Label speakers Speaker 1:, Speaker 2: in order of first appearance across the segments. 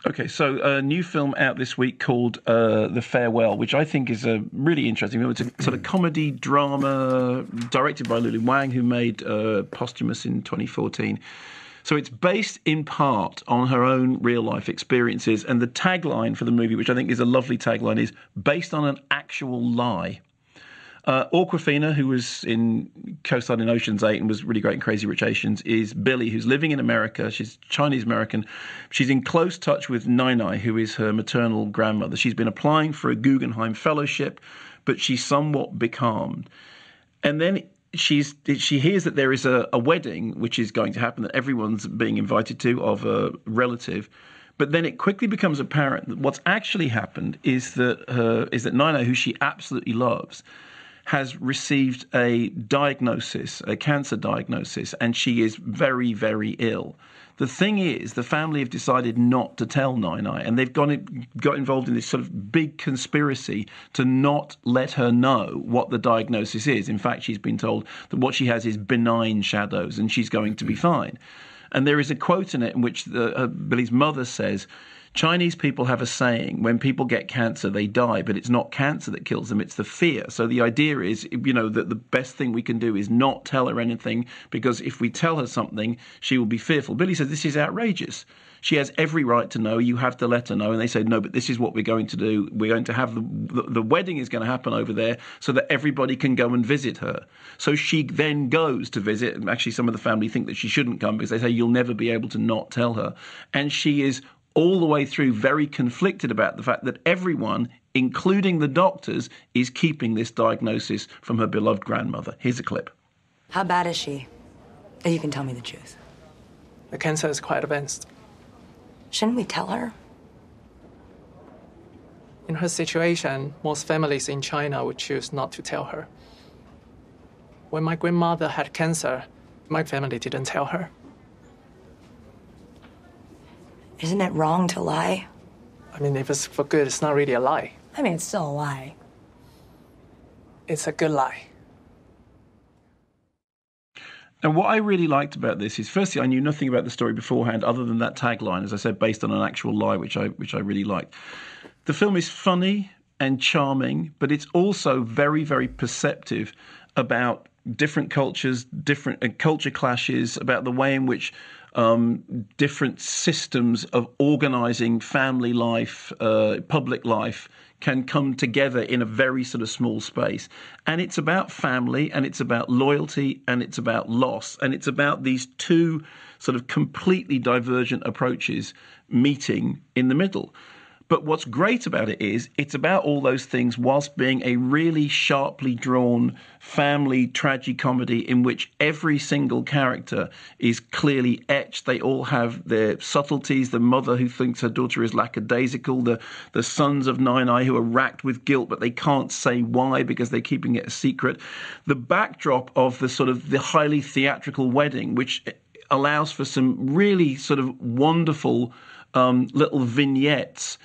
Speaker 1: Okay, so a new film out this week called The Farewell, which I think is a really interesting film. It's a sort of comedy drama directed by Lulu Wang, who made Posthumous in 2014. So it's based in part on her own real-life experiences, and the tagline for the movie, which I think is a lovely tagline, is based on an actual lie. Awkwafina, who was co-starred in Ocean's 8 and was really great in Crazy Rich Asians, is Billy, who's living in America. She's Chinese-American. She's in close touch with Nai, who is her maternal grandmother. She's been applying for a Guggenheim Fellowship, but she's somewhat becalmed. And then she hears that there is a wedding which is going to happen, that everyone's being invited to, of a relative. But then it quickly becomes apparent that what's actually happened is that Nai, who she absolutely loves, has received a diagnosis, a cancer diagnosis, and she is very, very ill. The thing is, the family have decided not to tell Nai, and they've got involved in this sort of big conspiracy to not let her know what the diagnosis is. In fact, she's been told that what she has is benign shadows, and she's going to be fine. And there is a quote in it in which Billy's mother says, Chinese people have a saying, when people get cancer, they die, but it's not cancer that kills them, it's the fear. So the idea is, that the best thing we can do is not tell her anything, because if we tell her something, she will be fearful. Billy says, this is outrageous. She has every right to know. You have to let her know. And they say, no, but this is what we're going to do. We're going to have the wedding is going to happen over there so that everybody can go and visit her. So she then goes to visit. And actually, some of the family think that she shouldn't come because they say, you'll never be able to not tell her. And she is all the way through very conflicted about the fact that everyone, including the doctors, is keeping this diagnosis from her beloved grandmother. Here's a clip.
Speaker 2: How bad is she? You can tell me the truth.
Speaker 3: The cancer is quite advanced.
Speaker 2: Shouldn't we tell her?
Speaker 3: In her situation, most families in China would choose not to tell her. When my grandmother had cancer, my family didn't tell her.
Speaker 2: Isn't it wrong to lie?
Speaker 3: I mean, if it's for good, it's not really a lie.
Speaker 2: I mean, it's still a lie.
Speaker 3: It's a good lie.
Speaker 1: And what I really liked about this is, firstly, I knew nothing about the story beforehand other than that tagline, as I said, based on an actual lie, which I really liked. The film is funny and charming, but it's also very, very perceptive about different cultures, different culture clashes, about the way in which different systems of organising family life, public life, can come together in a very sort of small space. And it's about family, and it's about loyalty, and it's about loss, and it's about these two sort of completely divergent approaches meeting in the middle. But what's great about it is it's about all those things whilst being a really sharply drawn family tragicomedy in which every single character is clearly etched. They all have their subtleties. The mother who thinks her daughter is lackadaisical, the sons of Nai who are racked with guilt, but they can't say why because they're keeping it a secret. The backdrop of the sort of the highly theatrical wedding, which allows for some really sort of wonderful little vignettes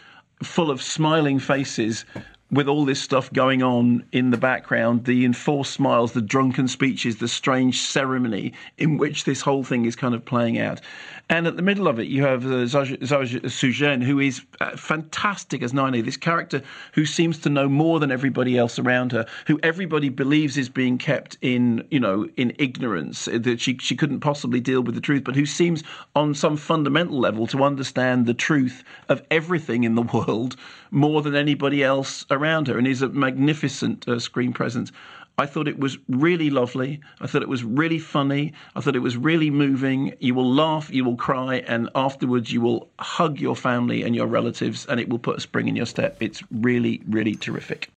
Speaker 1: full of smiling faces with all this stuff going on in the background, the enforced smiles, the drunken speeches, the strange ceremony in which this whole thing is kind of playing out. And at the middle of it, you have Zhao Suzhen, who is fantastic as Nai, this character who seems to know more than everybody else around her, who everybody believes is being kept in ignorance, that she couldn't possibly deal with the truth, but who seems on some fundamental level to understand the truth of everything in the world more than anybody else around her, and is a magnificent screen presence. I thought it was really lovely. I thought it was really funny. I thought it was really moving. You will laugh, you will cry, and afterwards you will hug your family and your relatives, and it will put a spring in your step. It's really, really terrific.